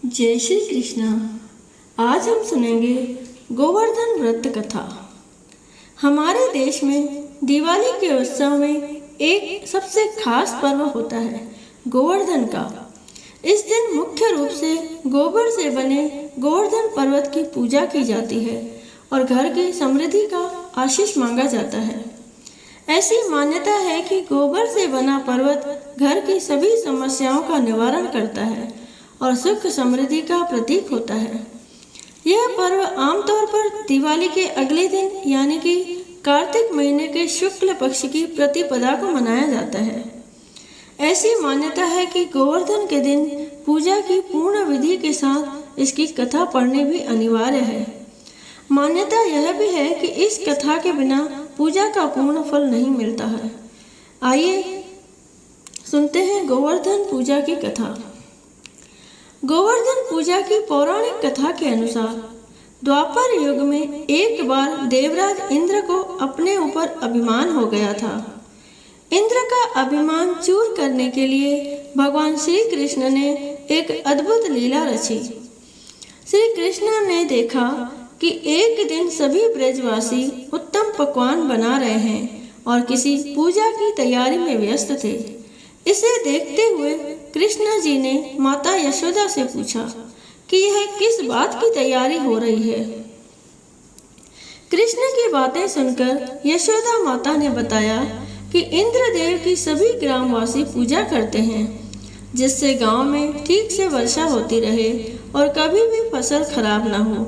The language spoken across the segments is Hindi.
जय श्री कृष्णा। आज हम सुनेंगे गोवर्धन व्रत कथा। हमारे देश में दिवाली के उत्सव में एक सबसे खास पर्व होता है गोवर्धन का। इस दिन मुख्य रूप से गोबर से बने गोवर्धन पर्वत की पूजा की जाती है और घर की समृद्धि का आशीष मांगा जाता है। ऐसी मान्यता है कि गोबर से बना पर्वत घर की सभी समस्याओं का निवारण करता है और सुख समृद्धि का प्रतीक होता है। यह पर्व आमतौर पर दिवाली के अगले दिन यानी कि कार्तिक महीने के शुक्ल पक्ष की प्रतिपदा को मनाया जाता है। ऐसी मान्यता है कि गोवर्धन के दिन पूजा की पूर्ण विधि के साथ इसकी कथा पढ़नी भी अनिवार्य है। मान्यता यह भी है कि इस कथा के बिना पूजा का पूर्ण फल नहीं मिलता है। आइए सुनते हैं गोवर्धन पूजा की कथा। गोवर्धन पूजा की पौराणिक कथा के अनुसार द्वापर युग में एक बार देवराज इंद्र को अपने ऊपर अभिमान हो गया था। इंद्र का अभिमान चूर करने के लिए भगवान श्री कृष्ण ने एक अद्भुत लीला रची। श्री कृष्ण ने देखा कि एक दिन सभी ब्रजवासी उत्तम पकवान बना रहे हैं और किसी पूजा की तैयारी में व्यस्त थे। इसे देखते हुए कृष्ण जी ने माता यशोदा से पूछा कि यह किस बात की तैयारी हो रही है। कृष्ण की बातें सुनकर यशोदा माता ने बताया कि इंद्रदेव की सभी ग्रामवासी पूजा करते हैं जिससे गांव में ठीक से वर्षा होती रहे और कभी भी फसल खराब न हो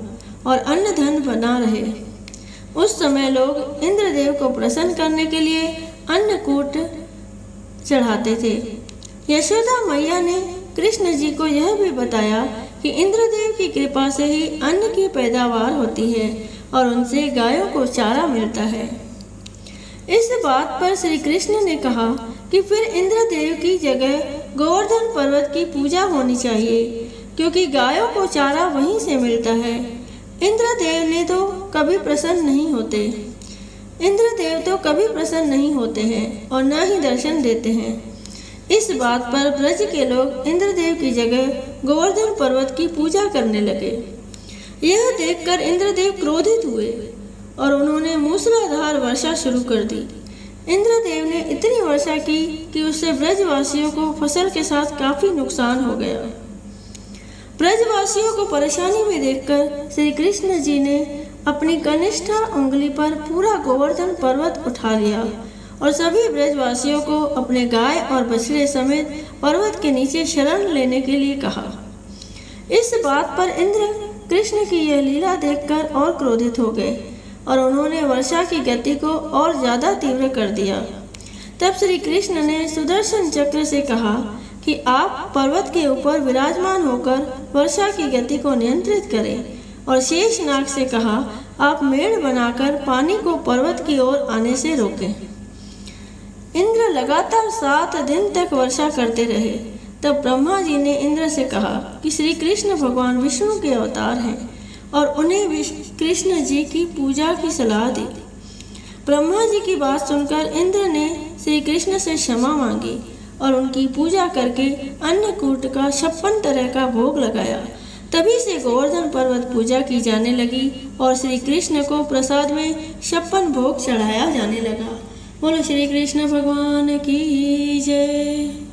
और अन्न धन बना रहे। उस समय लोग इंद्रदेव को प्रसन्न करने के लिए अन्नकूट चढ़ाते थे। यशोदा मैया ने कृष्ण जी को यह भी बताया कि इंद्रदेव की कृपा से ही अन्न की पैदावार होती है और उनसे गायों को चारा मिलता है। इस बात पर श्री कृष्ण ने कहा कि फिर इंद्रदेव की जगह गोवर्धन पर्वत की पूजा होनी चाहिए क्योंकि गायों को चारा वहीं से मिलता है। इंद्रदेव ने तो कभी प्रसन्न नहीं होते। इंद्रदेव तो कभी प्रसन्न नहीं होते हैं और न ही दर्शन देते हैं। इस बात पर ब्रज के लोग इंद्रदेव की जगह गोवर्धन पर्वत की पूजा करने लगे। यह देखकर इंद्रदेव क्रोधित हुए और उन्होंने मूसलाधार वर्षा शुरू कर दी। इंद्रदेव ने इतनी वर्षा की कि उससे ब्रजवासियों को फसल के साथ काफी नुकसान हो गया। ब्रजवासियों को परेशानी में देखकर श्री कृष्ण जी ने अपनी कनिष्ठ उंगली पर पूरा गोवर्धन पर्वत उठा लिया और सभी ब्रजवासियों को अपने गाय और बछड़े समेत पर्वत के नीचे शरण लेने के लिए कहा। इस बात पर इंद्र कृष्ण की यह लीला देखकर और क्रोधित हो गए और उन्होंने वर्षा की गति को और ज्यादा तीव्र कर दिया। तब श्री कृष्ण ने सुदर्शन चक्र से कहा कि आप पर्वत के ऊपर विराजमान होकर वर्षा की गति को नियंत्रित करें और शेषनाग से कहा आप मेड़ बनाकर पानी को पर्वत की ओर आने से रोकें। इंद्र लगातार 7 दिन तक वर्षा करते रहे। तब ब्रह्मा जी ने इंद्र से कहा कि श्री कृष्ण भगवान विष्णु के अवतार हैं और उन्हें कृष्ण जी की पूजा की सलाह दी। ब्रह्मा जी की बात सुनकर इंद्र ने श्री कृष्ण से क्षमा मांगी और उनकी पूजा करके अन्नकूट का 56 तरह का भोग लगाया। तभी से गोवर्धन पर्वत पूजा की जाने लगी और श्री कृष्ण को प्रसाद में 56 भोग चढ़ाया जाने लगा। बोलो श्री कृष्ण भगवान की जय।